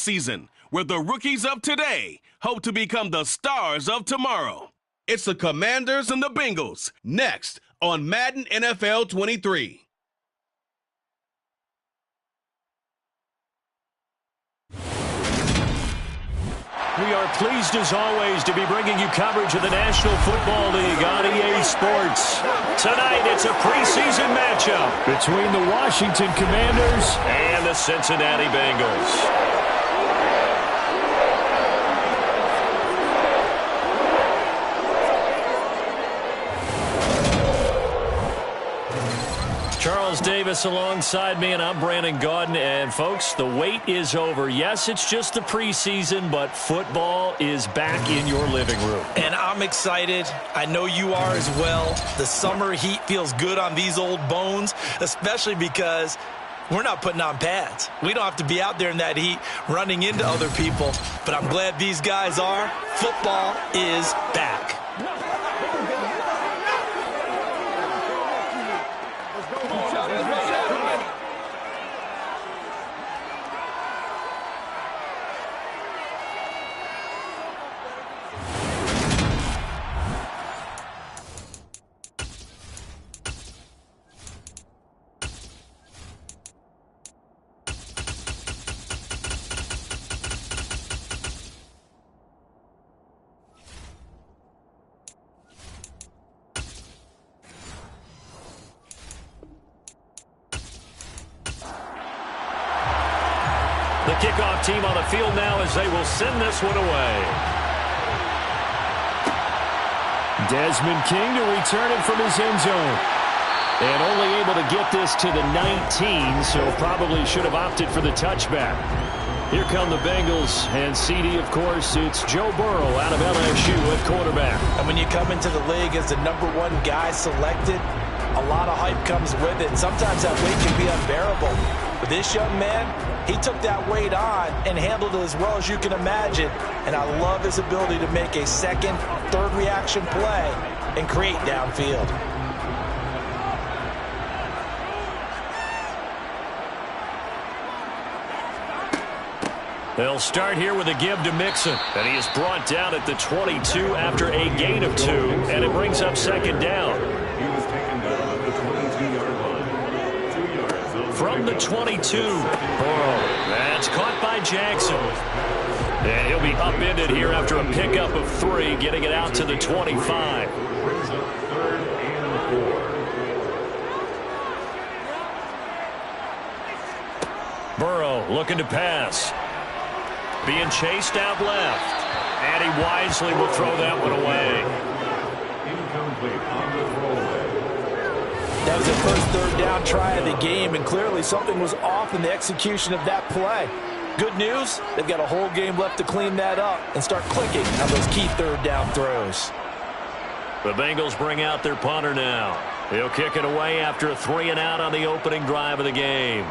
season, where the rookies of today hope to become the stars of tomorrow. It's the Commanders and the Bengals, next on Madden NFL 23. We are pleased, as always, to be bringing you coverage of the National Football League on EA Sports. Tonight, it's a preseason matchup between the Washington Commanders and the Cincinnati Bengals. Charles Davis alongside me, and I'm Brandon Gaudin. And, folks, the wait is over. Yes, it's just the preseason, but football is back in your living room. And I'm excited. I know you are as well. The summer heat feels good on these old bones, especially because we're not putting on pads. We don't have to be out there in that heat running into other people. But I'm glad these guys are. Football is back. The kickoff team on the field now as they will send this one away. Desmond King to return it from his end zone. And only able to get this to the 19, so probably should have opted for the touchback. Here come the Bengals, and CD, of course, it's Joe Burrow out of LSU at quarterback. And when you come into the league as the #1 guy selected, a lot of hype comes with it. Sometimes that weight can be unbearable. But this young man, he took that weight on and handled it as well as you can imagine. And I love his ability to make a second, third reaction play and create downfield. They'll start here with a give to Mixon. And he is brought down at the 22 after a gain of 2. And it brings up second down. From the 22, Burrow. That's caught by Jackson. And he'll be upended here after a pickup of 3, getting it out to the 25. Burrow looking to pass. Being chased out left. And he wisely will throw that one away. Incomplete on the throwaway. That was the first third down try of the game, and clearly something was off in the execution of that play. Good news, they've got a whole game left to clean that up and start clicking on those key third down throws. The Bengals bring out their punter now. He'll kick it away after a 3-and-out on the opening drive of the game.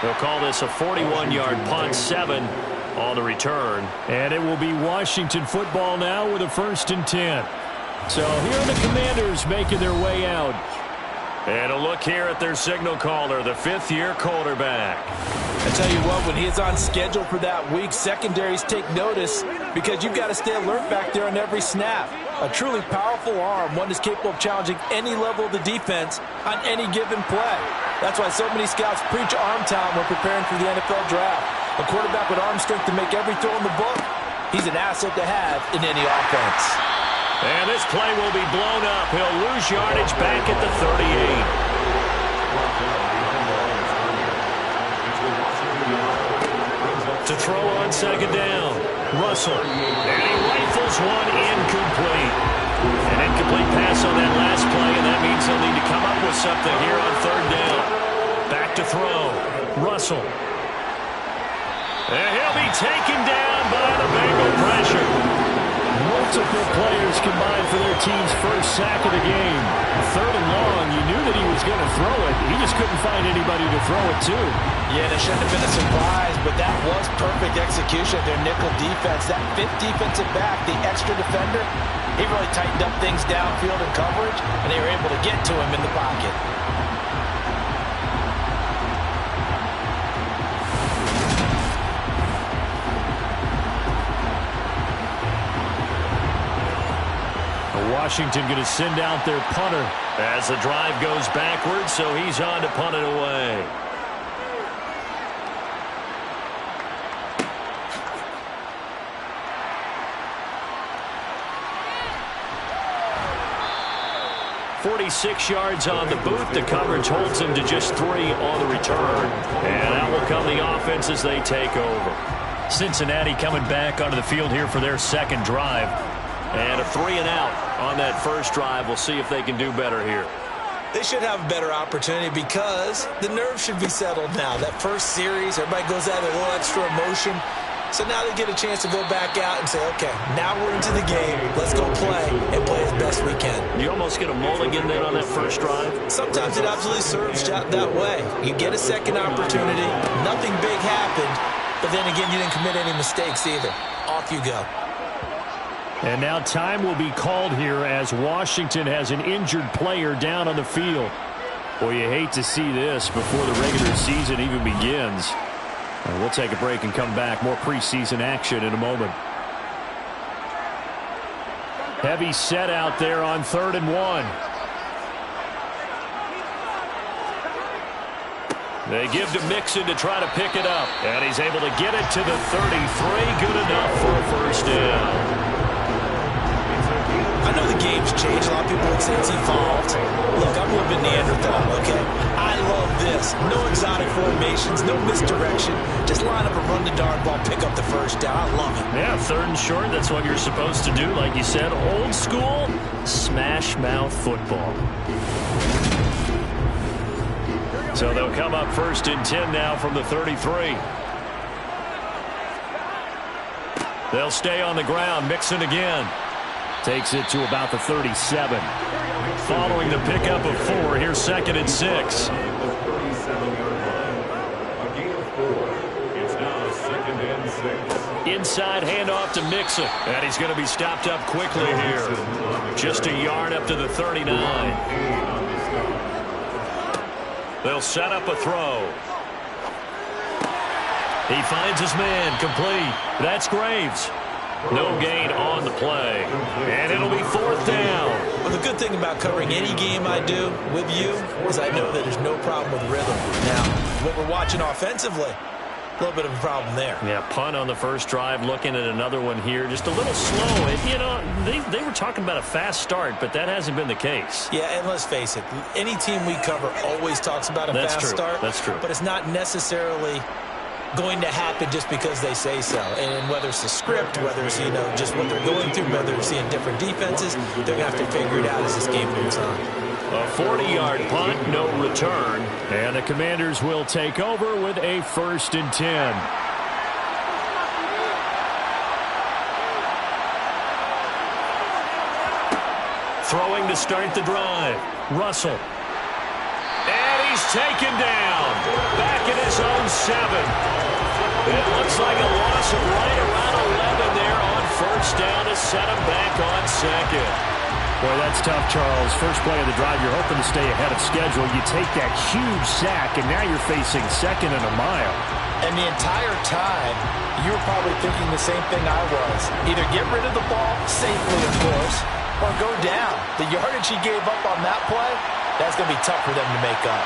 They'll call this a 41-yard punt, 7 on the return. And it will be Washington football now with a 1st and 10. So here are the Commanders making their way out. And a look here at their signal caller, the 5th-year quarterback. I tell you what, when he's on schedule for that week, secondaries take notice because you've got to stay alert back there on every snap. A truly powerful arm, one that's capable of challenging any level of the defense on any given play. That's why so many scouts preach arm talent when preparing for the NFL draft. A quarterback with arm strength to make every throw in the book, he's an asset to have in any offense. And this play will be blown up. He'll lose yardage back at the 38. To throw on second down, Russell. And he rifles one incomplete. An incomplete pass on that last play, and that means they'll need to come up with something here on third down. Back to throw, Russell. And he'll be taken down by the Bengal pressure. Multiple players combined for their team's first sack of the game. 3rd and long, you knew that he was going to throw it. He just couldn't find anybody to throw it to. Yeah, that shouldn't have been a surprise, but that was perfect execution of their nickel defense. That 5th defensive back, the extra defender, He really tightened up things downfield in coverage, and they were able to get to him in the pocket. Washington going to send out their punter as the drive goes backwards, so he's on to punt it away. "46 yards on the boot. The coverage holds him to just 3 on the return. And out will come the offense as they take over. Cincinnati coming back onto the field here for their second drive. And a 3 and out on that first drive. We'll see if they can do better here. They should have a better opportunity because the nerves should be settled now. That first series, everybody goes out with a little extra emotion. So now they get a chance to go back out and say, okay, now we're into the game. Let's go play and play as best we can. You almost get a mulligan then on that first drive? Sometimes it absolutely serves that way. You get a second opportunity. Nothing big happened. But then again, you didn't commit any mistakes either. Off you go. And now time will be called here as Washington has an injured player down on the field. Boy, you hate to see this before the regular season even begins. We'll take a break and come back. More preseason action in a moment. Heavy set out there on 3rd and 1. They give to Mixon to try to pick it up. And he's able to get it to the 33. Good enough for a first down. I know the game's changed. A lot of people would say it's evolved. Look, I'm a little bit Neanderthal, okay? I love this. No exotic formations, no misdirection. Just line up and run the darn ball, pick up the first down. I love it. Yeah, 3rd and short, that's what you're supposed to do. Like you said, old school, smash mouth football. So they'll come up 1st and 10 now from the 33. They'll stay on the ground. Mixon again. Takes it to about the 37. Following the pickup of 4, here's 2nd and 6. Inside handoff to Mixon. And he's going to be stopped up quickly here. Just a yard up to the 39. They'll set up a throw. He finds his man, complete. That's Graves. No gain on the play. And it'll be 4th down. Well, the good thing about covering any game I do with you is I know that there's no problem with rhythm. Now, what we're watching offensively, a little bit of a problem there. Yeah, punt on the first drive, looking at another one here. Just a little slow. And, you know, they were talking about a fast start, but that hasn't been the case. Yeah, and let's face it, any team we cover always talks about a fast start. That's true. But it's not necessarily going to happen just because they say so. And whether it's the script, whether it's, you know, just what they're going through, whether they're seeing different defenses, they're going to have to figure it out as this game moves on. A 40-yard punt, no return. And the Commanders will take over with a 1st and 10. Throwing to start the drive. Russell. And he's taken down. Back in his own 7. It looks like a loss of right around 11 there on 1st down to set him back on 2nd. Boy, that's tough, Charles. First play of the drive, you're hoping to stay ahead of schedule. You take that huge sack, and now you're facing 2nd and a mile. And the entire time, you were probably thinking the same thing I was. Either get rid of the ball safely, of course, or go down. The yardage he gave up on that play, that's going to be tough for them to make up.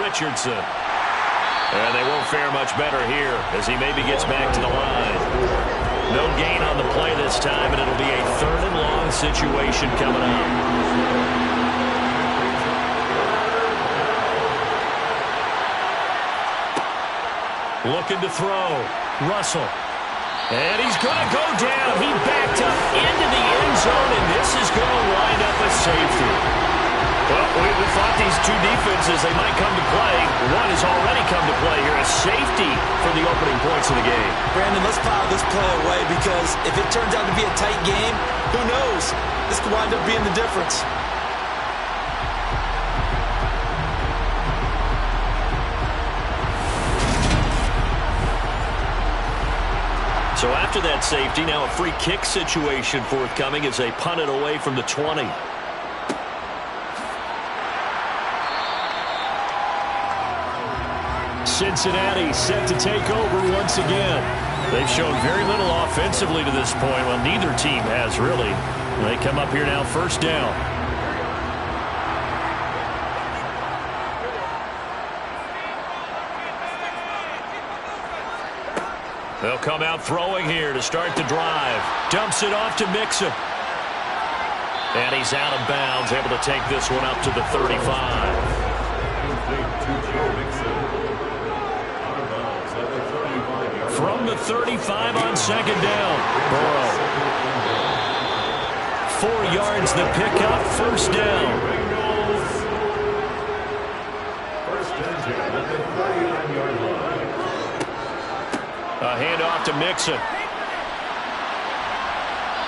Richardson. And they won't fare much better here as he maybe gets back to the line. No gain on the play this time, and it'll be a 3rd and long situation coming up. Looking to throw. Russell. And he's going to go down. He backed up into the end zone, and this is going to wind up a safety. Well, we thought these two defenses, they might come to play. One has already come to play here. A safety for the opening points of the game. Brandon, let's pile this play away because if it turns out to be a tight game, who knows? This could wind up being the difference. So after after that safety. Now a free kick situation forthcoming as they punt it away from the 20. Cincinnati set to take over once again. They've shown very little offensively to this point. Well, neither team has really. They come up here now, first down. They'll come out throwing here to start the drive. Dumps it off to Mixon. And he's out of bounds, able to take this one up to the 35. From the 35 on second down. Burrow. 4 yards the pickup, first down. A handoff to Mixon.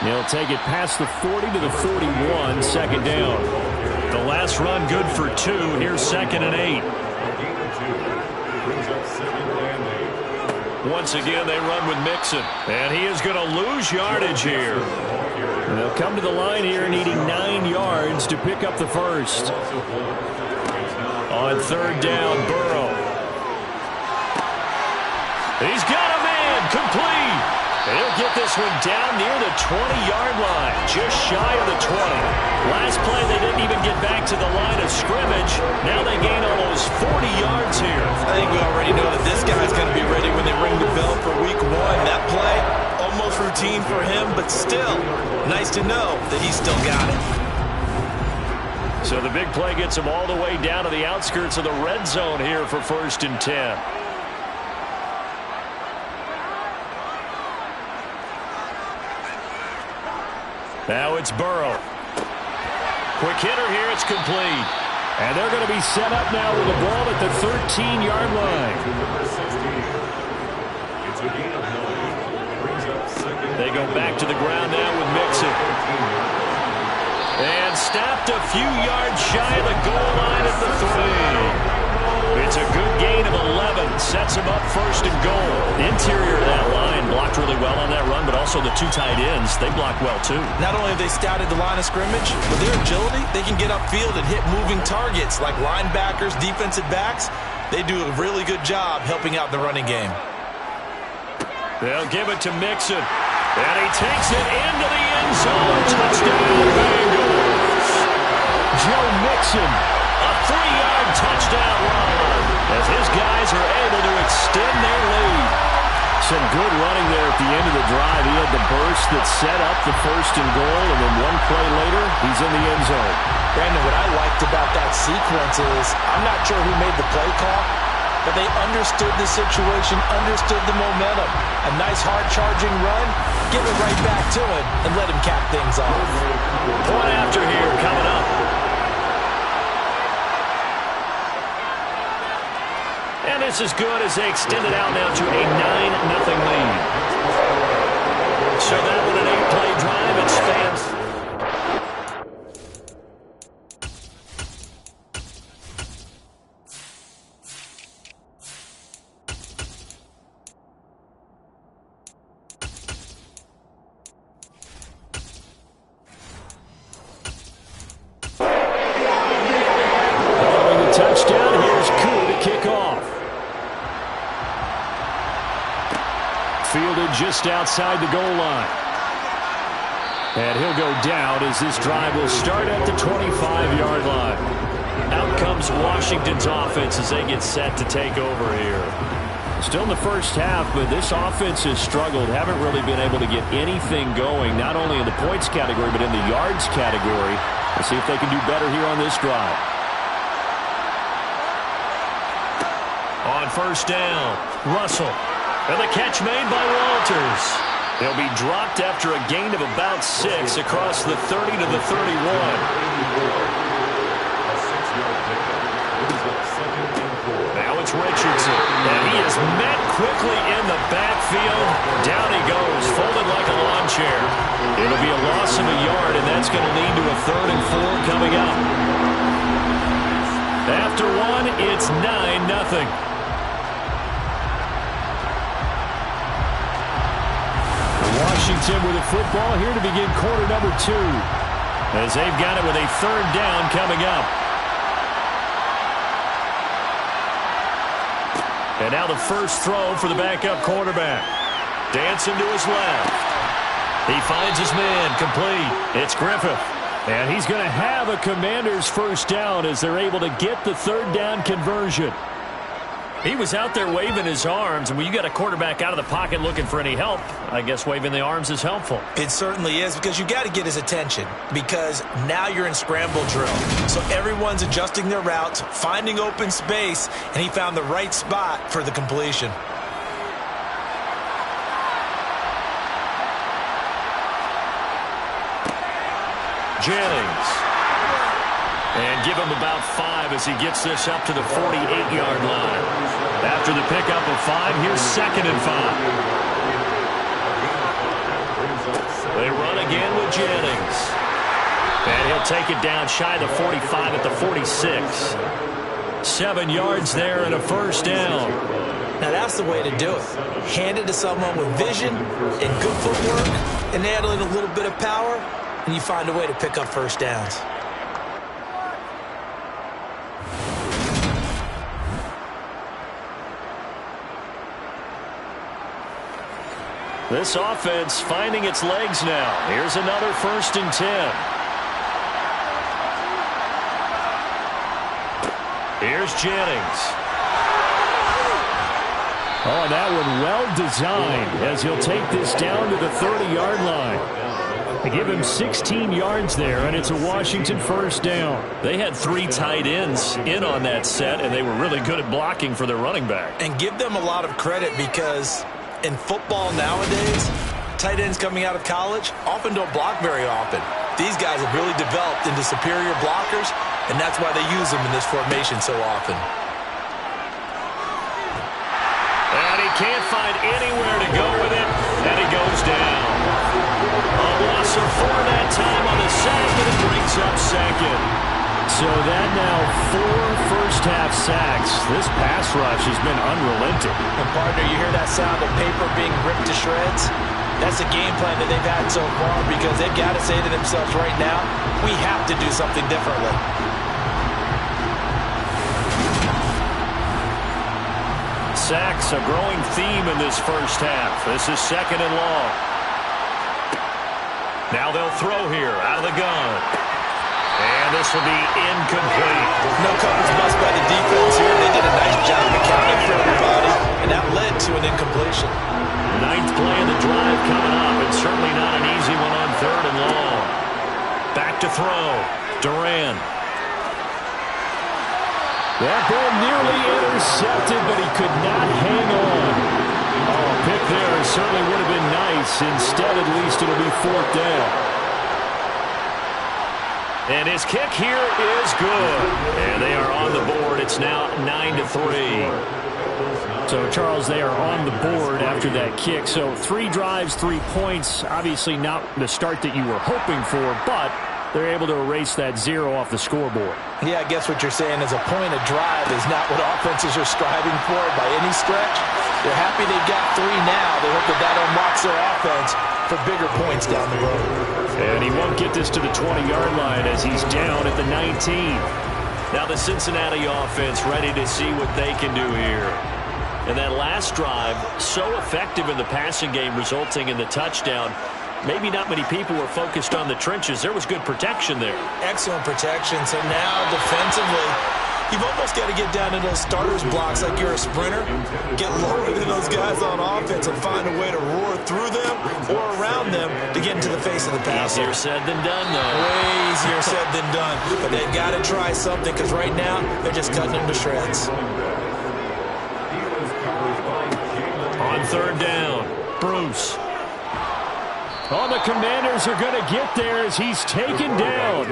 He'll take it past the 40 to the 41, second down. The last run good for 2. Here's 2nd and 8. Once again, they run with Mixon. And he is going to lose yardage here. And they'll come to the line here needing 9 yards to pick up the first. On third down, Burrow. He's got a man, complete. And he'll get this one down near the 20-yard line, just shy of the 20. Last play, they didn't even get back to the line of scrimmage. Now they gain almost 40 yards here. I think we already know that this guy's going to be ready when they ring the bell for week 1. That play, almost routine for him, but still, nice to know that he's still got it. So the big play gets him all the way down to the outskirts of the red zone here for 1st and 10. Now it's Burrow. Quick hitter here, it's complete. And they're going to be set up now with the ball at the 13-yard line. They go back to the ground now with Mixon. And stopped a few yards shy of the goal line at the 3. It's a good gain of 11. Sets him up 1st and goal. The interior of that line blocked really well on that run, but also the 2 tight ends, they blocked well too. Not only have they scouted the line of scrimmage, but their agility, they can get upfield and hit moving targets like linebackers, defensive backs. They do a really good job helping out the running game. They'll give it to Mixon. And he takes it into the end zone. Touchdown, Bengals. Joe Mixon. A 3-yard touchdown run as his guys are able to extend their lead. Some good running there at the end of the drive. He had the burst that set up the 1st and goal, and then one play later, he's in the end zone. Brandon, what I liked about that sequence is I'm not sure who made the play call, but they understood the situation, understood the momentum. A nice hard-charging run, give it right back to him, and let him cap things off. Point after here coming up. And it's as good as they extend it out now to a 9-0 lead. So that with an 8-play drive, it stands. Following the touchdown, here's Koo to kick off. Fielded just outside the goal line. And he'll go down as this drive will start at the 25-yard line. Out comes Washington's offense as they get set to take over here. Still in the first half, but this offense has struggled. Haven't really been able to get anything going, not only in the points category, but in the yards category. Let's see if they can do better here on this drive. On first down, Russell. And the catch made by Walters. He'll be dropped after a gain of about 6 across the 30 to the 31. Now it's Richardson. And he is met quickly in the backfield. Down he goes, folded like a lawn chair. It'll be a loss of a yard, and that's going to lead to a 3rd and 4 coming up. After 1, it's 9-0. Washington with the football here to begin quarter number 2. As they've got it with a third down coming up. And now the first throw for the backup quarterback. Dancing to his left. He finds his man complete. It's Griffith. And he's going to have a Commanders first down as they're able to get the third down conversion. He was out there waving his arms, and when you got a quarterback out of the pocket looking for any help, I guess waving the arms is helpful. It certainly is, because you got to get his attention, because now you're in scramble drill. So everyone's adjusting their routes, finding open space, and he found the right spot for the completion. Jennings. And give him about 5 as he gets this up to the 48-yard line. After the pickup of 5, here's 2nd and 5. They run again with Jennings. And he'll take it down shy of the 45 at the 46. 7 yards there and a first down. Now that's the way to do it. Hand it to someone with vision and good footwork, and add in a little bit of power, and you find a way to pick up first downs. This offense finding its legs now. Here's another 1st and 10. Here's Jennings. Oh, that one well designed as he'll take this down to the 30-yard line. They give him 16 yards there, and it's a Washington first down. They had 3 tight ends in on that set, and they were really good at blocking for their running back. And give them a lot of credit, because in football nowadays, tight ends coming out of college often don't block very often. These guys have really developed into superior blockers, and that's why they use them in this formation so often. And he can't find anywhere to go with it, and he goes down. A loss of 4 that time on the sack, and it brings up 2nd. So that now 4 first-half sacks. This pass rush has been unrelenting. And partner, you hear that sound of paper being ripped to shreds? That's the game plan that they've had so far, because they've got to say to themselves right now, we have to do something differently. Sacks, a growing theme in this first half. This is 2nd and long. Now they'll throw here out of the gun. And this will be incomplete. No coverage bust by the defense here. They did a nice job accounting for everybody, and that led to an incompletion. 9th play of the drive coming up, and certainly not an easy one on 3rd and long. Back to throw. Duran. That ball nearly intercepted, but he could not hang on. Oh, a pick there certainly would have been nice. Instead, at least it'll be 4th down. And his kick here is good. And they are on the board. It's now 9-3. So, Charles, they are on the board after that kick. So, 3 drives, 3 points. Obviously not the start that you were hoping for, but they're able to erase that 0 off the scoreboard. Yeah, I guess what you're saying is a point of drive is not what offenses are striving for by any stretch. They're happy they've got 3 now. They hope that that unlocks their offense for bigger points down the road. And he won't get this to the 20-yard line as he's down at the 19. Now the Cincinnati offense ready to see what they can do here. And that last drive, so effective in the passing game, resulting in the touchdown. Maybe not many people were focused on the trenches. There was good protection there. Excellent protection. So now defensively, you've almost got to get down to those starters blocks like you're a sprinter. Get lower than those guys on offense and find a way to roar through them or around them to get into the face of the passer. Easier said than done, though. Way easier said than done. But they've got to try something, because right now they're just cutting them to shreds. On 3rd down, Bruce. Oh, the Commanders are going to get there as he's taken down.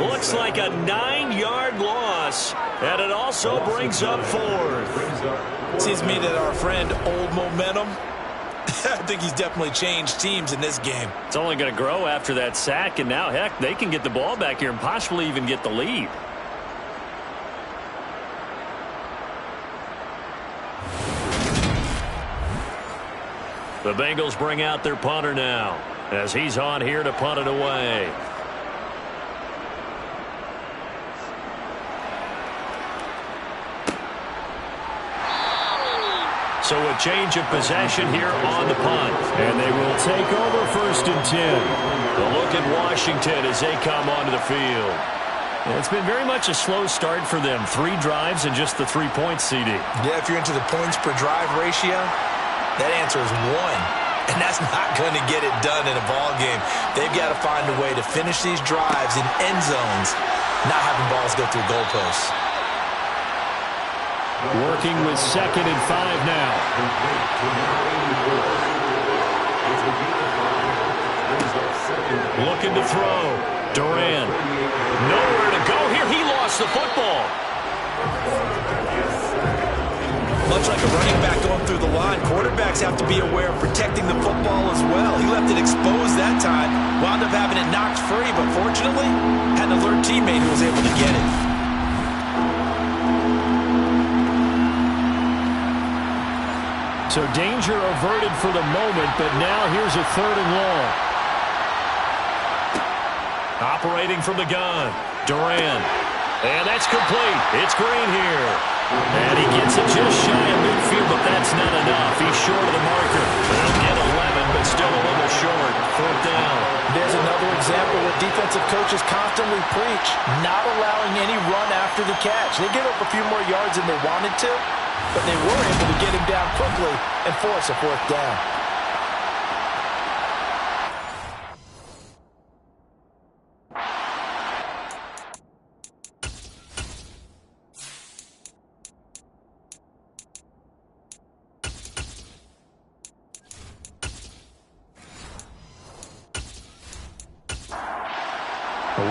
Looks like a 9-yard loss, and it also brings up 4th. It seems to me that our friend Old Momentum, I think he's definitely changed teams in this game. It's only going to grow after that sack, and now, heck, they can get the ball back here and possibly even get the lead. The Bengals bring out their punter now as he's on here to punt it away. So a change of possession here on the punt. And they will take over 1st and 10. The look at Washington as they come onto the field. It's been very much a slow start for them. 3 drives and just the 3 points, CD. Yeah, if you're into the points per drive ratio, that answer is 1. And that's not going to get it done in a ball game. They've got to find a way to finish these drives in end zones, not having balls go through goalposts. Working with 2nd and 5 now. Looking to throw. Durant. Nowhere to go here. He lost the football. Much like a running back going through the line, quarterbacks have to be aware of protecting the football as well. He left it exposed that time, wound up having it knocked free, but fortunately, had an alert teammate who was able to get it. So danger averted for the moment, but now here's a 3rd and long. Operating from the gun. Durant. And that's complete. It's Green here. And he gets it just shy of midfield, but that's not enough. He's short of the marker. They'll get 11, but still a little short. 4th down. There's another example where defensive coaches constantly preach, not allowing any run after the catch. They give up a few more yards than they wanted to, but they were able to get him down quickly and force a 4th down.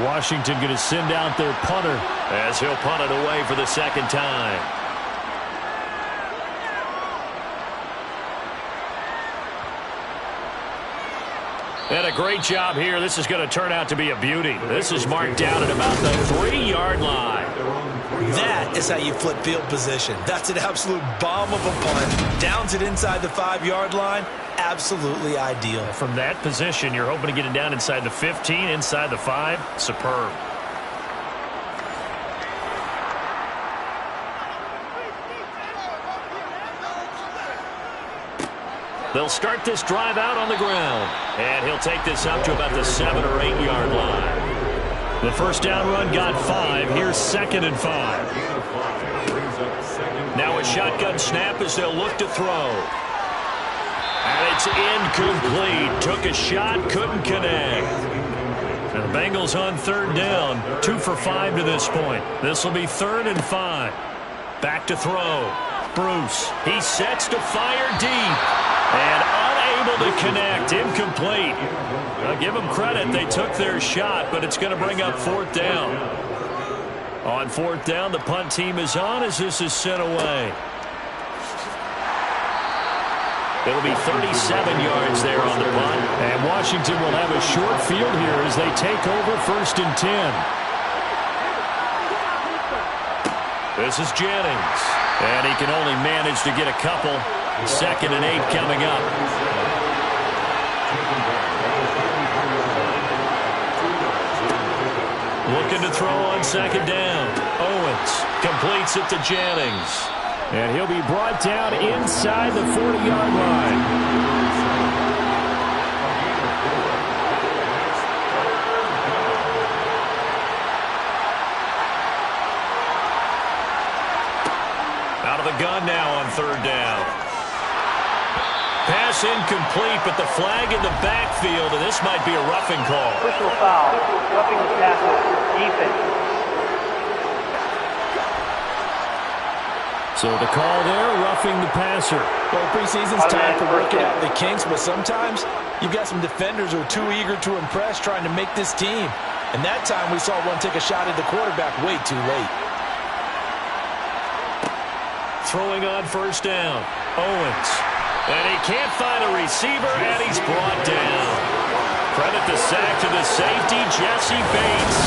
Washington going to send out their punter as he'll punt it away for the 2nd time. And a great job here. This is going to turn out to be a beauty. This is marked down at about the 3-yard line. That is how you flip field position. That's an absolute bomb of a punt. Downs it inside the 5-yard line. Absolutely ideal. From that position, you're hoping to get it down inside the 15, inside the 5. Superb. They'll start this drive out on the ground. And he'll take this up to about the 7- or 8-yard line. The 1st down run got 5. Here's 2nd and 5. Now a shotgun snap as they'll look to throw. And it's incomplete. Took a shot, couldn't connect. And the Bengals on 3rd down. 2 for 5 to this point. This will be 3rd and 5. Back to throw. Bruce. He sets to fire deep. And unable to connect. Incomplete. I'll give them credit. They took their shot, but it's going to bring up 4th down. On 4th down, the punt team is on as this is sent away. It'll be 37 yards there on the punt. And Washington will have a short field here as they take over 1st and 10. This is Jennings. And he can only manage to get a couple. 2nd and 8 coming up. Looking to throw on 2nd down. Owens completes it to Jennings. And he'll be brought down inside the 40-yard line. Out of the gun now on 3rd down. Pass incomplete, but the flag in the backfield, and this might be a roughing call. Personal foul, roughing the passer, defense. So the call there, roughing the passer. Well, preseason's time for working out the kinks, but sometimes you've got some defenders who are too eager to impress trying to make this team. And that time we saw one take a shot at the quarterback way too late. Throwing on 1st down. Owens. And he can't find a receiver, and he's brought down. Credit the sack to the safety, Jesse Bates.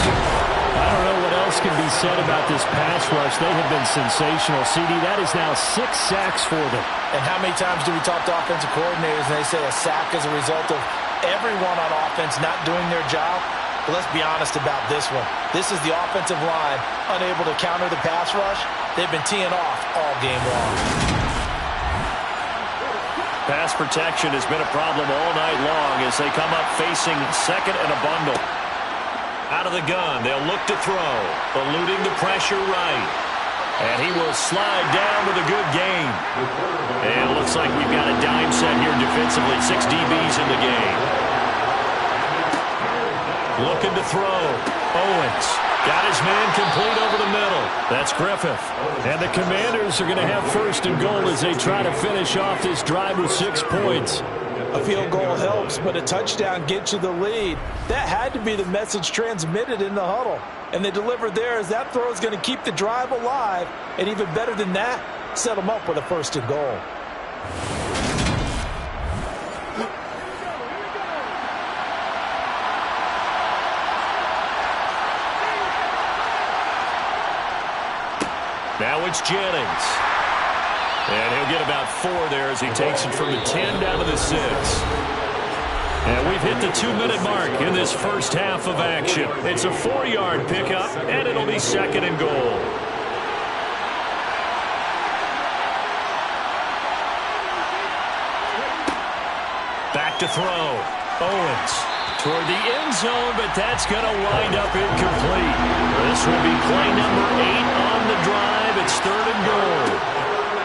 I don't know what else can be be said about this pass rush. They have been sensational. CD, that is now 6 sacks for them. And how many times do we talk to offensive coordinators and they say a sack is a result of everyone on offense not doing their job? But let's be honest about this one. This is the offensive line unable to counter the pass rush. They've been teeing off all game long. Pass protection has been a problem all night long as they come up facing second and a bundle. Out of the gun, they'll look to throw, eluding the pressure right. And he will slide down with a good gain. And it looks like we've got a dime set here defensively. 6 DBs in the game. Looking to throw. Owens got his man complete over the middle. That's Griffith. And the Commanders are going to have first and goal as they try to finish off this drive with 6 points. A field goal helps, but a touchdown gets you the lead. That had to be the message transmitted in the huddle. And they delivered there as that throw is going to keep the drive alive. And even better than that, set them up with a first and goal. Now it's Jennings. And he'll get about 4 there as he takes it from the 10 down to the 6. And we've hit the 2-minute mark in this first half of action. It's a 4-yard pickup, and it'll be second and goal. Back to throw. Owens toward the end zone, but that's going to wind up incomplete. This will be play number 8 on the drive. It's third and goal.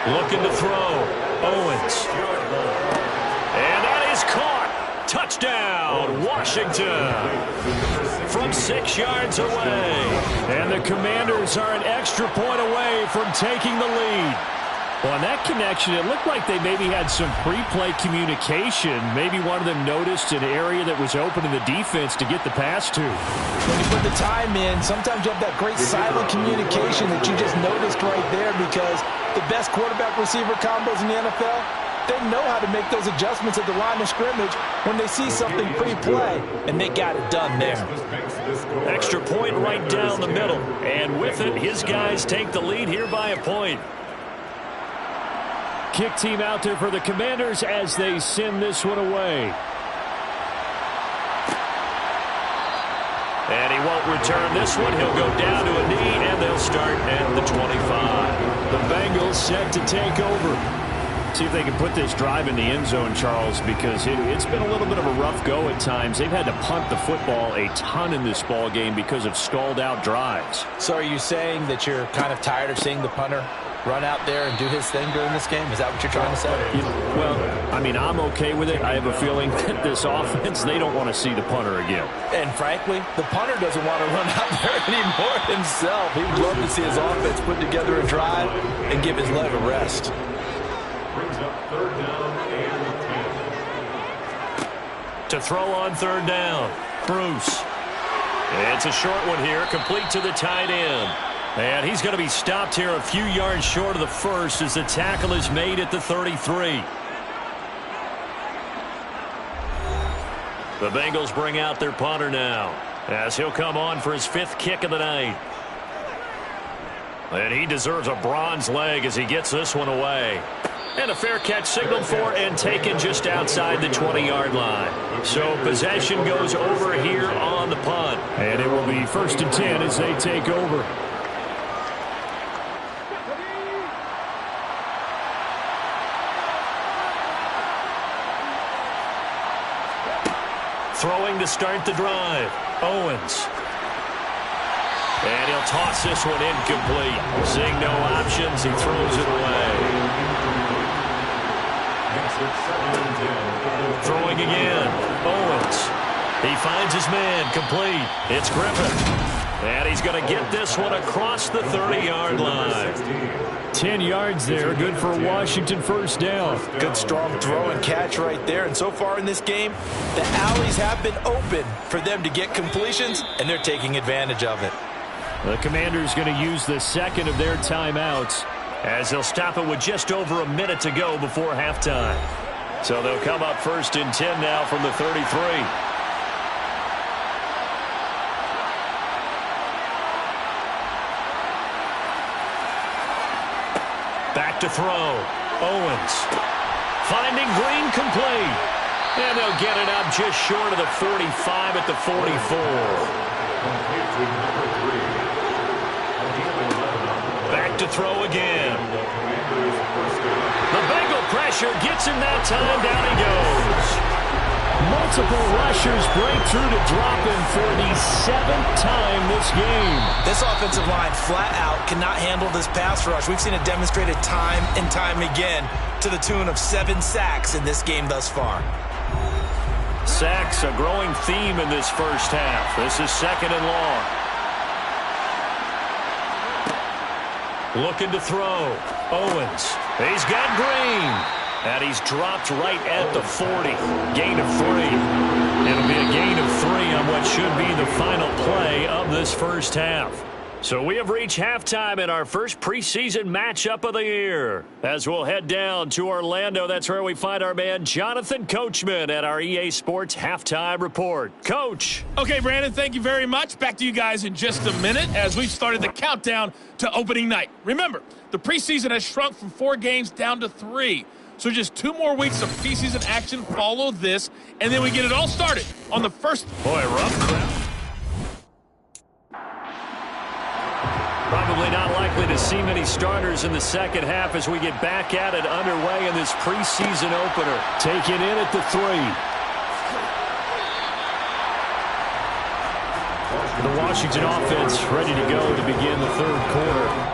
Looking to throw. Owens. And that is caught. Touchdown, Washington. From 6 yards away. And the Commanders are an extra point away from taking the lead. Well, on that connection, it looked like they maybe had some pre-play communication. Maybe one of them noticed an area that was open in the defense to get the pass to. When you put the time in, sometimes you have that great silent communication that you just noticed right there, because the best quarterback-receiver combos in the NFL, they know how to make those adjustments at the line of scrimmage when they see something pre-play, and they got it done there. Extra point right down the middle. And with it, his guys take the lead here by a point. Kick team out there for the Commanders as they send this one away. And he won't return this one. He'll go down to a knee, and they'll start at the 25. The Bengals set to take over. See if they can put this drive in the end zone, Charles, because it's been a little bit of a rough go at times. They've had to punt the football a ton in this ball game because of stalled-out drives. So are you saying that you're kind of tired of seeing the punter run out there and do his thing during this game? Is that what you're trying to say? Well, I mean, I'm okay with it. I have a feeling that this offense, they don't want to see the punter again. And frankly, the punter doesn't want to run out there anymore himself. He would love to see his offense put together a drive and give his leg a rest. Brings up third down and 10. To throw on third down, Bruce. It's a short one here, complete to the tight end. And he's going to be stopped here a few yards short of the first as the tackle is made at the 33. The Bengals bring out their punter now as he'll come on for his 5th kick of the night. And he deserves a bronze leg as he gets this one away. And a fair catch signaled for and taken just outside the 20-yard line. So possession goes over here on the punt. And it will be first and 10 as they take over. Throwing to start the drive. Owens. And he'll toss this one incomplete. Seeing no options, he throws it away. Throwing again. Owens. He finds his man complete. It's Griffith. And he's going to get this one across the 30-yard line. 10 yards there. Good for a Washington first down. Good strong throw and catch right there. And so far in this game, the alleys have been open for them to get completions, and they're taking advantage of it. The Commanders going to use the second of their timeouts, as they'll stop it with just over a minute to go before halftime. So they'll come up first and 10 now from the 33. Back to throw. Owens. Finding Green complete. And they'll get it up just short of the 45 at the 44. Back to throw again. The Bengal pressure gets him that time. Down he goes. Multiple rushers break through to drop him for the 7th time this game. This offensive line flat out cannot handle this pass rush. We've seen it demonstrated time and time again to the tune of 7 sacks in this game thus far. Sacks, a growing theme in this first half. This is 2nd and long. Looking to throw. Owens. He's got Green. And he's dropped right at the 40. Gain of 3. It'll be a gain of 3 on what should be the final play of this first half. So we have reached halftime in our first preseason matchup of the year. As we'll head down to Orlando, that's where we find our man Jonathan Coachman at our EA Sports Halftime Report. Coach. Okay, Brandon, thank you very much. Back to you guys in just a minute as we've started the countdown to opening night. Remember, the preseason has shrunk from 4 games down to 3. So just 2 more weeks of preseason action follow this, and then we get it all started on the first. Boy, rough crowd. Probably not likely to see many starters in the second half as we get back at it underway in this preseason opener. Taken in at the 3. The Washington offense ready to go to begin the 3rd quarter.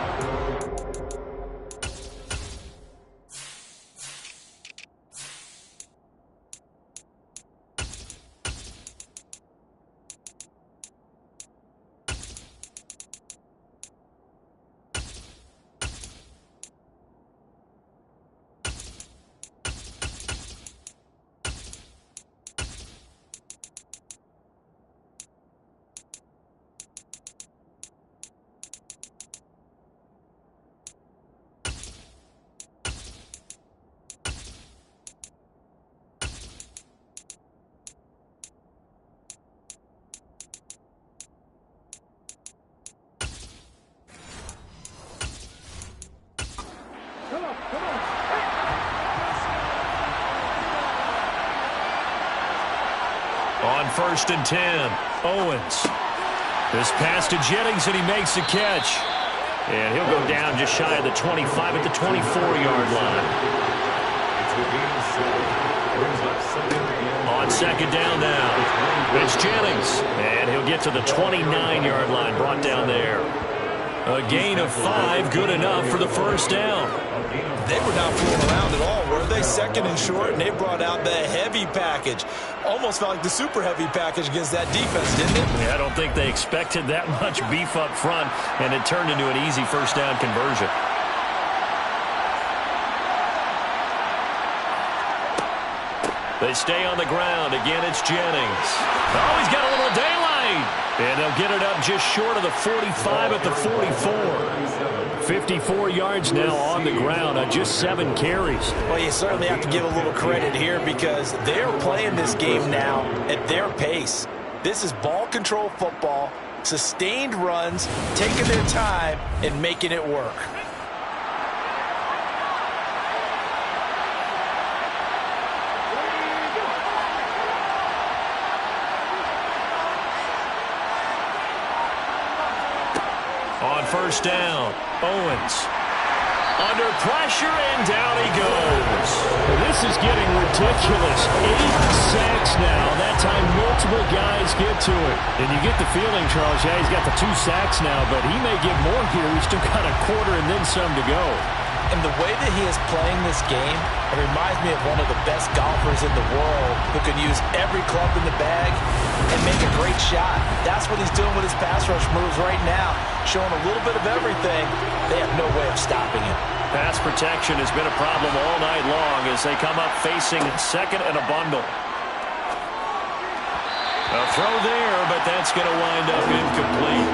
On 1st and 10, Owens. This pass to Jennings, and he makes the catch. And he'll go down just shy of the 25 at the 24-yard line. On 2nd down now, it's Jennings. And he'll get to the 29-yard line, brought down there. A gain of 5, good enough for the first down. They were not fooling around at all, were they? 2nd and short, and they brought out the heavy package. Almost felt like the super heavy package against that defense, didn't it? Yeah, I don't think they expected that much beef up front, and it turned into an easy first down conversion. They stay on the ground. Again, it's Jennings. Oh, he's got a little daylight. And they'll get it up just short of the 45 at the 44. 54 yards now on the ground on just 7 carries. Well, you certainly have to give a little credit here because they're playing this game now at their pace. This is ball control football, sustained runs, taking their time, and making it work. On 1st down, Owens. Under pressure, and down he goes. This is getting ridiculous. 8 sacks now. That time multiple guys get to it. And you get the feeling, Charles, yeah, he's got the 2 sacks now, but he may get more here. He's still got a quarter and then some to go. And the way that he is playing this game, it reminds me of one of the best golfers in the world who can use every club in the bag and make a great shot. That's what he's doing with his pass rush moves right now, showing a little bit of everything. They have no way of stopping him. Pass protection has been a problem all night long as they come up facing 2nd and a bundle. A throw there, but that's going to wind up incomplete.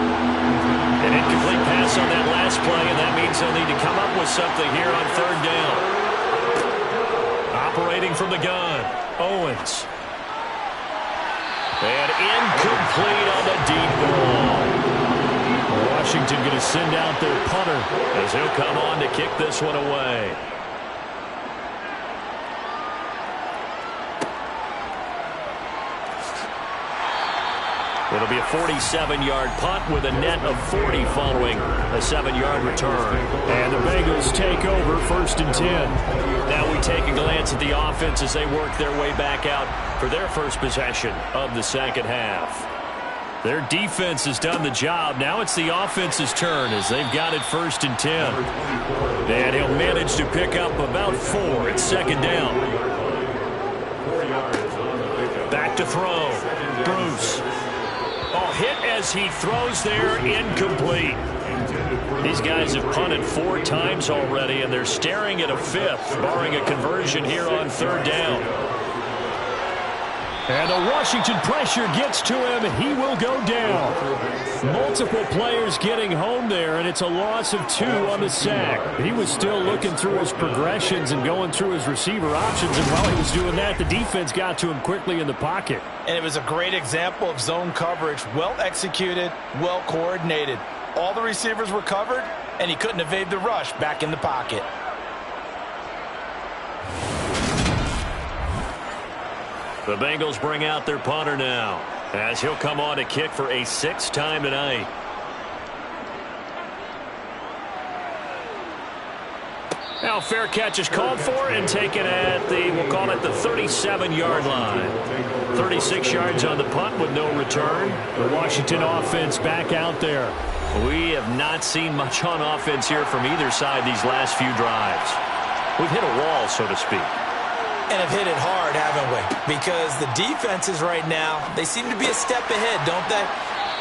An incomplete pass on that last play, and that means they'll need to come up with something here on 3rd down. Operating from the gun, Owens. And incomplete on the deep ball. Washington going to send out their punter as he'll come on to kick this one away. It'll be a 47-yard punt with a net of 40 following a 7-yard return. And the Bengals take over 1st and 10. Now we take a glance at the offense as they work their way back out for their first possession of the second half. Their defense has done the job. Now it's the offense's turn as they've got it 1st and 10. And he'll manage to pick up about 4 at second down. Back to throw. Bruce. Oh, hit as he throws there, incomplete. These guys have punted 4 times already, and they're staring at a 5th, barring a conversion here on 3rd down. And the Washington pressure gets to him. He will go down. Multiple players getting home there, and it's a loss of 2 on the sack. He was still looking through his progressions and going through his receiver options, and while he was doing that, the defense got to him quickly in the pocket. And it was a great example of zone coverage. Well executed, well coordinated. All the receivers were covered, and he couldn't evade the rush back in the pocket. The Bengals bring out their punter now as he'll come on to kick for a 6th time tonight. Now fair catch is called for and taken at the, we'll call it the 37-yard line. 36 yards on the punt with no return. The Washington offense back out there. We have not seen much on offense here from either side these last few drives. We've hit a wall, so to speak. And have hit it hard, haven't we? Because the defenses right now, they seem to be a step ahead, don't they?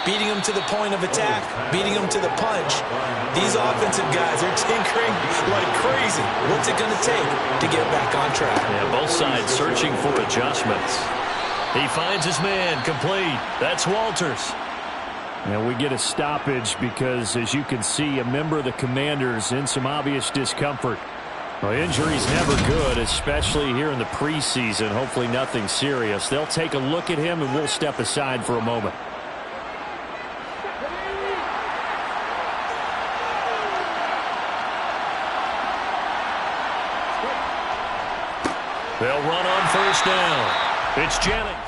Beating them to the point of attack, beating them to the punch. These offensive guys are tinkering like crazy. What's it going to take to get back on track? Yeah, both sides searching for adjustments. He finds his man, complete. That's Walters. And we get a stoppage because, as you can see, a member of the Commanders in some obvious discomfort. Well, injury's never good, especially here in the preseason. Hopefully nothing serious. They'll take a look at him, and we'll step aside for a moment. They'll run on 1st down. It's Jennings.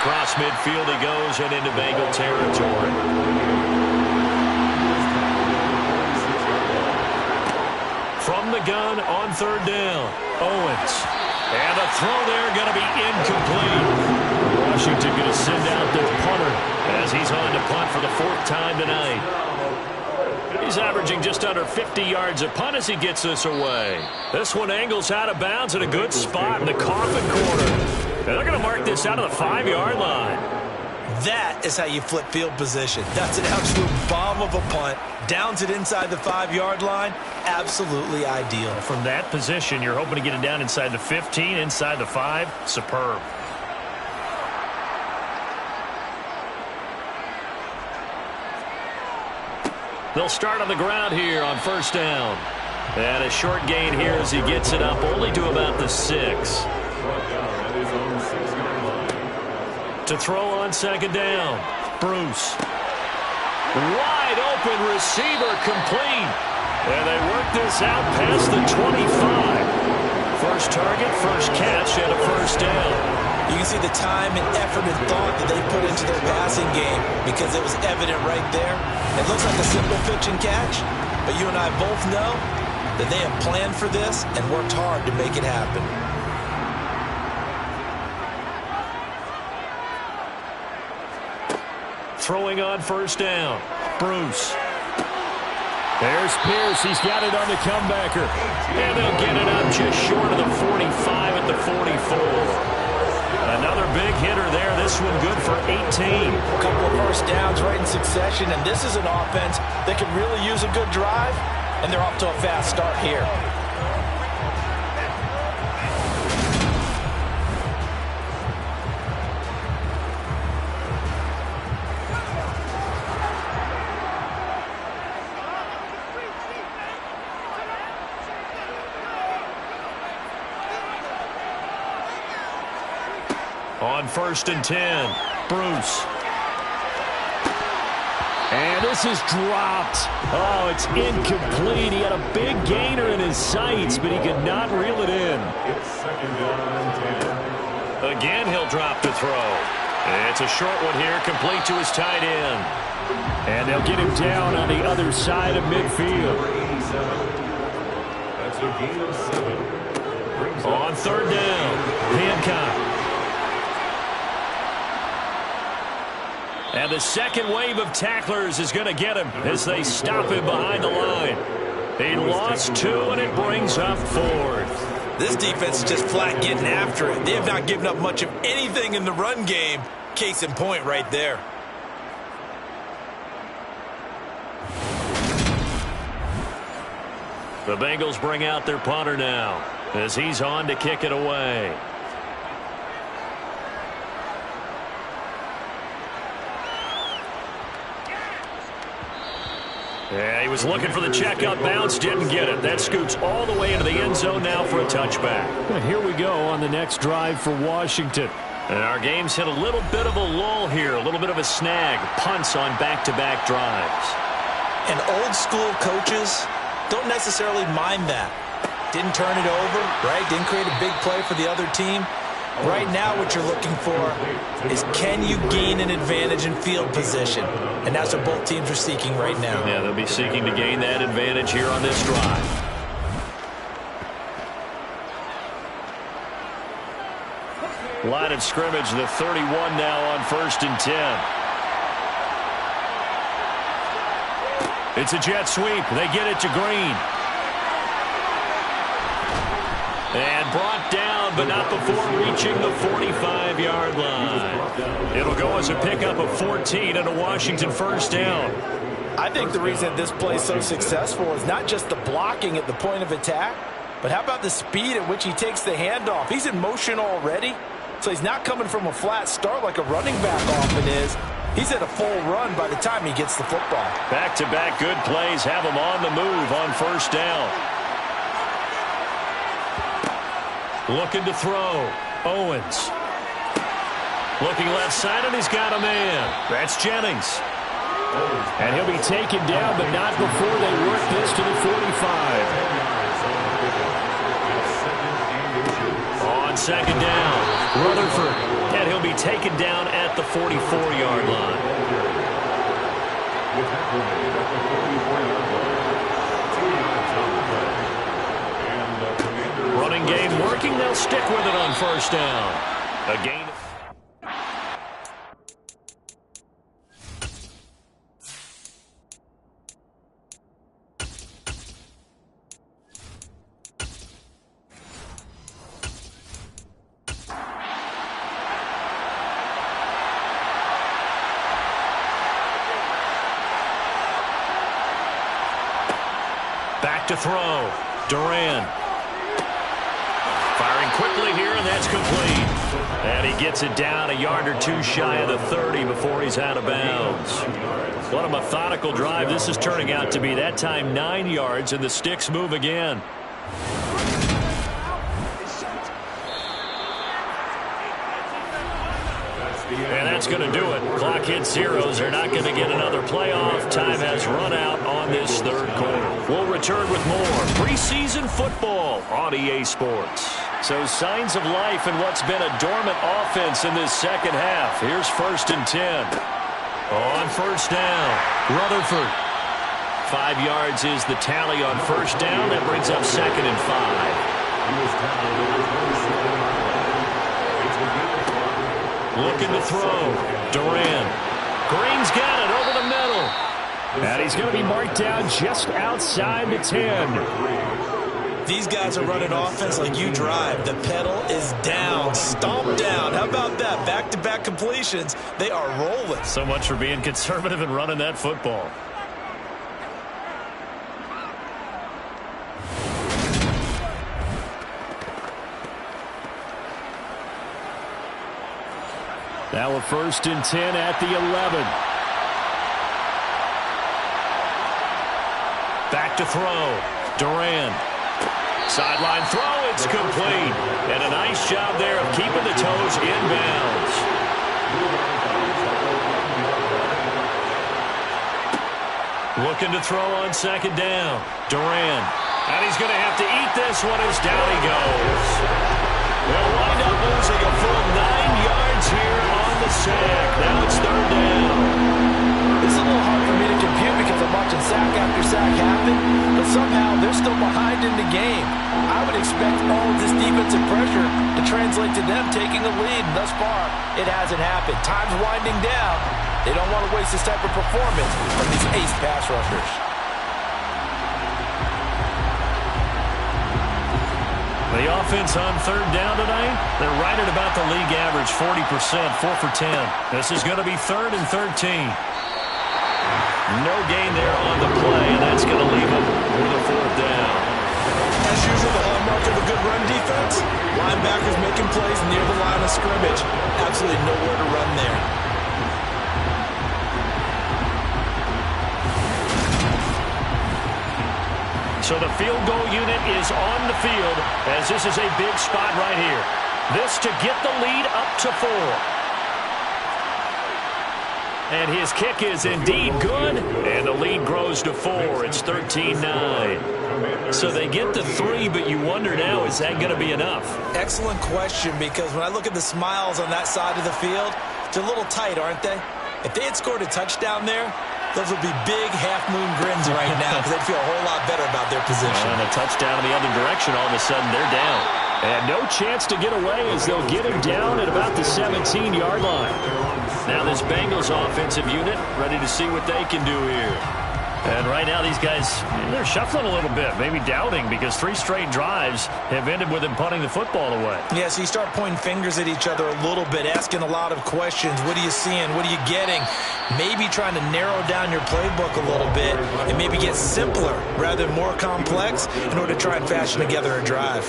Across midfield he goes and into Bengal territory. From the gun on 3rd down, Owens. And the throw there going to be incomplete. Washington going to send out their punter as he's on to punt for the 4th time tonight. He's averaging just under 50 yards a punt as he gets this away. This one angles out of bounds at a good spot in the coffin corner. And they're going to mark this out of the 5-yard line. That is how you flip field position. That's an absolute bomb of a punt. Downs it inside the 5-yard line. Absolutely ideal. From that position, you're hoping to get it down inside the 15, inside the 5. Superb. They'll start on the ground here on 1st down. And a short gain here as he gets it up only to about the 6. To throw on 2nd down. Bruce. Wide open receiver complete. And they work this out past the 25. First target, first catch, and a 1st down. You can see the time and effort and thought that they put into their passing game because it was evident right there. It looks like a simple pitch and catch, but you and I both know that they have planned for this and worked hard to make it happen. Throwing on first down. Bruce. There's Pierce. He's got it on the comebacker. And they'll get it up just short of the 45 at the 44. Another big hitter there. This one good for 18. A couple of first downs right in succession, and this is an offense that can really use a good drive, and they're off to a fast start here. On first and 10, Bruce. And this is dropped. Oh, it's incomplete. He had a big gainer in his sights, but he could not reel it in. It's second down and 10. Again, he'll drop to throw. It's a short one here, complete to his tight end. And they'll get him down on the other side of midfield. That's a gain of 7. On third down, Hancock. And the second wave of tacklers is going to get him as they stop him behind the line. He lost 2, and it brings up 4th. This defense is just flat getting after it. They have not given up much of anything in the run game. Case in point right there. The Bengals bring out their punter now as he's on to kick it away. Yeah, he was looking for the checkup bounce, didn't get it. That scoots all the way into the end zone now for a touchback. Well, here we go on the next drive for Washington. And our game's hit a little bit of a lull here, a little bit of a snag. Punts on back-to-back drives. And old school coaches don't necessarily mind that. Didn't turn it over, right? Didn't create a big play for the other team. Right now what you're looking for is, can you gain an advantage in field position? And that's what both teams are seeking right now. Yeah, they'll be seeking to gain that advantage here on this drive. Line of scrimmage, the 31 now on first and 10. It's a jet sweep. They get it to Green. And brought down, but not before reaching the 45-yard line. It'll go as a pickup of 14 and a Washington first down. I think the reason this play is so successful is not just the blocking at the point of attack, but how about the speed at which he takes the handoff? He's in motion already, so he's not coming from a flat start like a running back often is. He's at a full run by the time he gets the football. Back-to-back good plays have him on the move on first down. Looking to throw. Owens. Looking left side, and he's got a man. That's Jennings. And he'll be taken down, but not before they work this to the 45. On second down, Rutherford. And he'll be taken down at the 44-yard line. Running game working. They'll stick with it on first down. A gain. Back to throw. Duran. Firing quickly here, and that's complete. And he gets it down a yard or two shy of the 30 before he's out of bounds. What a methodical drive this is turning out to be. That time 9 yards, and the sticks move again. And that's going to do it. Clock hits zeros. They're not going to get another playoff. Time has run out on this third quarter. We'll return with more preseason football on EA Sports. So signs of life in what's been a dormant offense in this second half. Here's first and 10. On first down, Rutherford. 5 yards is the tally on first down. That brings up 2nd and 5. Looking to throw. Durant. Green's got it over the middle. And he's going to be marked down just outside the 10. These guys are running offense like you drive. The pedal is down, stomp down. How about that? Back-to-back completions. They are rolling. So much for being conservative and running that football. Now a 1st and 10 at the 11. Back to throw. Durant. Sideline throw, it's complete. And a nice job there of keeping the toes inbounds. Looking to throw on 2nd down. Durant. And he's going to have to eat this one as down he goes. They'll wind up losing a full 9 yards here on the sack. Now it's 3rd down. It's a little hard for me to compute because I'm watching sack after sack happen, but somehow they're still behind in the game. I would expect all of this defensive pressure to translate to them taking a lead, and thus far, it hasn't happened. Time's winding down. They don't want to waste this type of performance from these ace pass rushers. The offense on 3rd down tonight, they're right at about the league average, 40%, 4 for 10. This is going to be 3rd and 13. No gain there on the play, and that's going to leave them with a 4th down. As usual, the hallmark of a good run defense, linebackers making plays near the line of scrimmage. Absolutely nowhere to run there. So the field goal unit is on the field as this is a big spot right here. This to get the lead up to 4. And his kick is indeed good, and the lead grows to 4. It's 13-9. So they get to 3, but you wonder now, is that going to be enough? Excellent question, because when I look at the smiles on that side of the field, they're a little tight, aren't they? If they had scored a touchdown there, those would be big half-moon grins right now because they'd feel a whole lot better about their position. And a touchdown in the other direction, all of a sudden they're down. And no chance to get away as they'll get him down at about the 17-yard line. Now this Bengals offensive unit ready to see what they can do here. And right now these guys, they're shuffling a little bit, maybe doubting because 3 straight drives have ended with them punting the football away. Yeah, so you start pointing fingers at each other a little bit, asking a lot of questions. What are you seeing? What are you getting? Maybe trying to narrow down your playbook a little bit and maybe get simpler rather than more complex in order to try and fashion together a drive.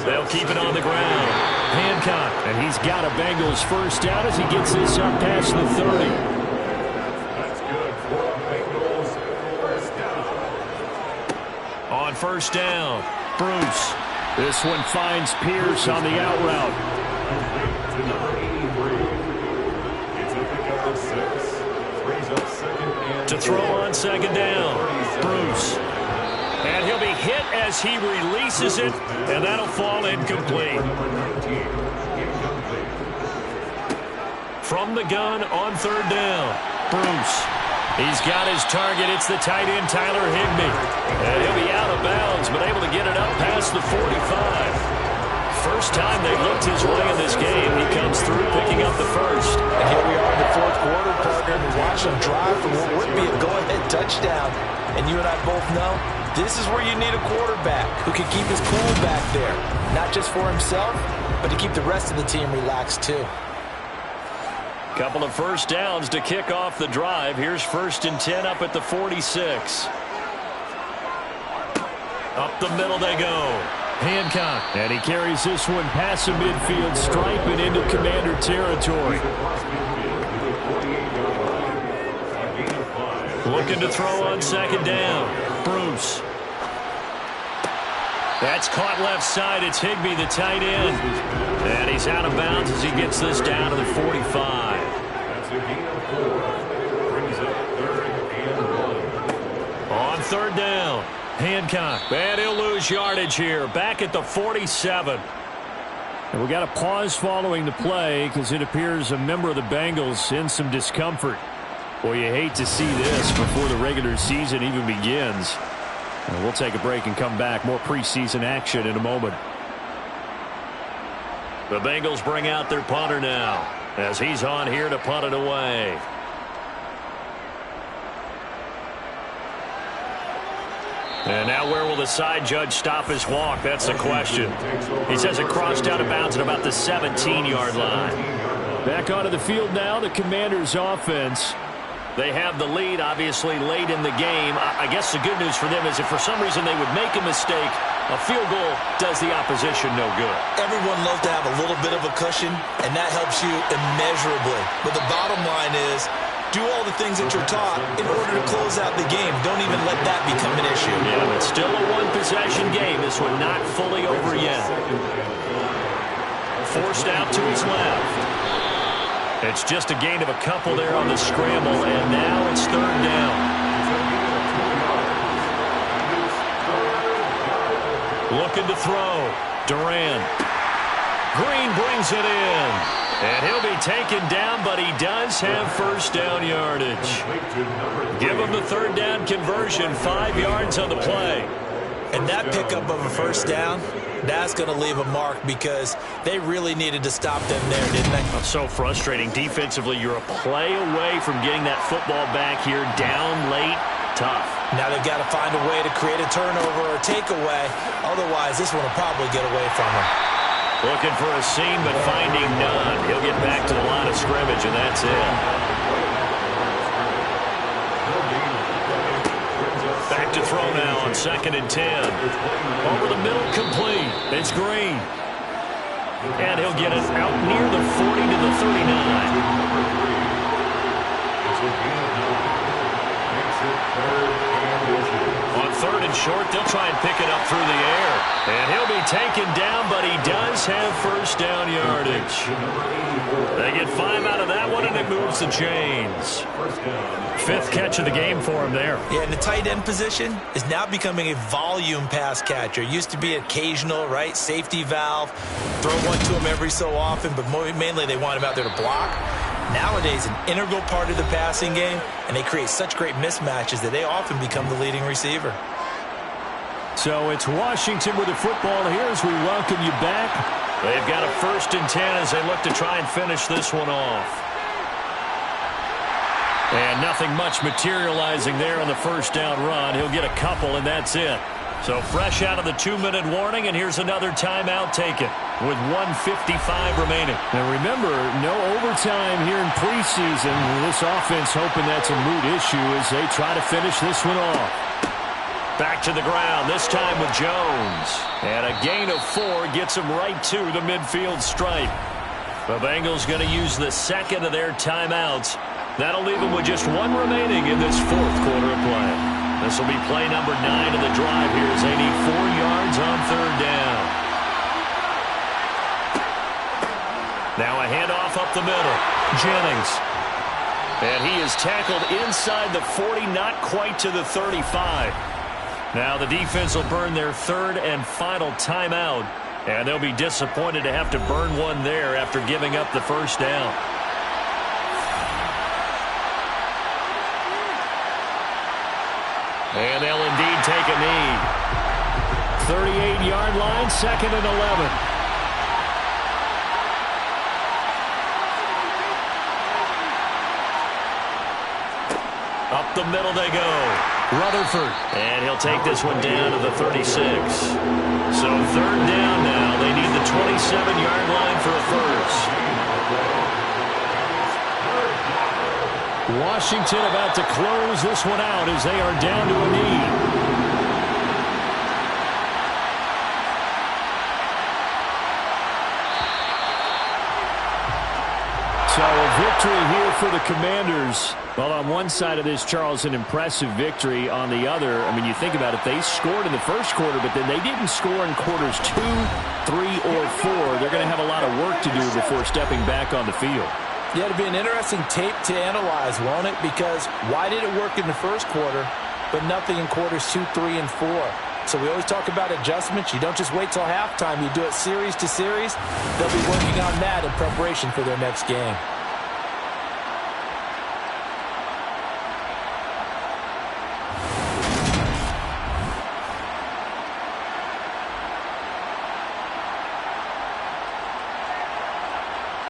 They'll keep it on the ground. Hancock, and he's got a Bengals first down as he gets this up past the 30. On first down, Bruce. This one finds Pierce on the out route. To throw on 2nd down, Bruce. And he'll be hit as he releases it, and that'll fall incomplete. From the gun on 3rd down, Bruce. He's got his target. It's the tight end, Tyler Higbee. And he'll be out of bounds, but able to get it up past the 45. First time they looked his way in this game. He comes through picking up the first. And here we are in the 4th quarter, partner, and watch him drive for what would be a go-ahead touchdown. And you and I both know this is where you need a quarterback who can keep his cool back there. Not just for himself, but to keep the rest of the team relaxed too. Couple of first downs to kick off the drive. Here's 1st and 10 up at the 46. Up the middle they go. Hancock, and he carries this one past the midfield stripe and into Commander territory. Looking to throw on 2nd down. Bruce. That's caught left side. It's Higbee, the tight end. And he's out of bounds as he gets this down to the 45. On 3rd down, Hancock. And he'll lose yardage here. Back at the 47. And we got a pause following the play because it appears a member of the Bengals in some discomfort. Well, you hate to see this before the regular season even begins. We'll take a break and come back. More preseason action in a moment. The Bengals bring out their punter now as he's on here to punt it away. And now where will the side judge stop his walk? That's the question. He says it crossed out of bounds at about the 17-yard line. Back onto the field now, the Commanders' offense. They have the lead, obviously, late in the game. I guess the good news for them is if for some reason they would make a mistake, a field goal does the opposition no good. Everyone loves to have a little bit of a cushion, and that helps you immeasurably. But the bottom line is, do all the things that you're taught in order to close out the game. Don't even let that become an issue. Yeah, but still a one-possession game. This one not fully over yet. Forced out to his left. It's just a gain of a couple there on the scramble, and now it's third down. Looking to throw. Durant. Green brings it in. And he'll be taken down, but he does have first down yardage. Give him the third down conversion, 5 yards on the play. And that pickup of a first down, that's going to leave a mark because they really needed to stop them there, didn't they? It's so frustrating. Defensively, you're a play away from getting that football back here down late. Tough. Now they've got to find a way to create a turnover or takeaway. Otherwise, this one will probably get away from them. Looking for a seam, but finding none. He'll get back to the line of scrimmage, and that's it. Back to throw now on 2nd and 10. Over the middle, complete. It's Green. And he'll get it out near the 40 to the 39. On 3rd and short, they'll try and pick it up through the air. And he'll be taken down, but he does have first down yardage. They get 5 out of that one, and it moves the chains. 5th catch of the game for him there. Yeah, and the tight end position is now becoming a volume pass catcher. Used to be occasional, right? Safety valve. Throw one to him every so often, but mainly they want him out there to block. Nowadays, an integral part of the passing game, and they create such great mismatches that they often become the leading receiver. So it's Washington with the football here as we welcome you back. They've got a 1st and 10 as they look to try and finish this one off. And nothing much materializing there on the first down run. He'll get a couple, and that's it. So fresh out of the 2-minute warning, and here's another timeout taken with 1:55 remaining. Now remember, no overtime here in preseason. This offense hoping that's a moot issue as they try to finish this one off. Back to the ground, this time with Jones. And a gain of 4 gets him right to the midfield stripe. The Bengals going to use the 2nd of their timeouts. That'll leave them with just 1 remaining in this 4th quarter of play. This will be play number 9 of the drive here as they need 4 yards on 3rd down. Now a handoff up the middle. Jennings. And he is tackled inside the 40, not quite to the 35. Now the defense will burn their 3rd and final timeout. And they'll be disappointed to have to burn one there after giving up the first down. And they'll indeed take a knee. 38-yard line, 2nd and 11. Up the middle they go. Rutherford. And he'll take this one down to the 36. So 3rd down now. They need the 27-yard line for a first. Washington about to close this one out as they are down to a knee. So a victory here for the Commanders. Well, on one side of this, Charles, an impressive victory. On the other, I mean, you think about it, they scored in the first quarter, but then they didn't score in quarters 2, 3, or 4. They're going to have a lot of work to do before stepping back on the field. Yeah, it'll be an interesting tape to analyze, won't it? Because why did it work in the first quarter, but nothing in quarters 2, 3, and 4? So we always talk about adjustments. You don't just wait till halftime. You do it series to series. They'll be working on that in preparation for their next game.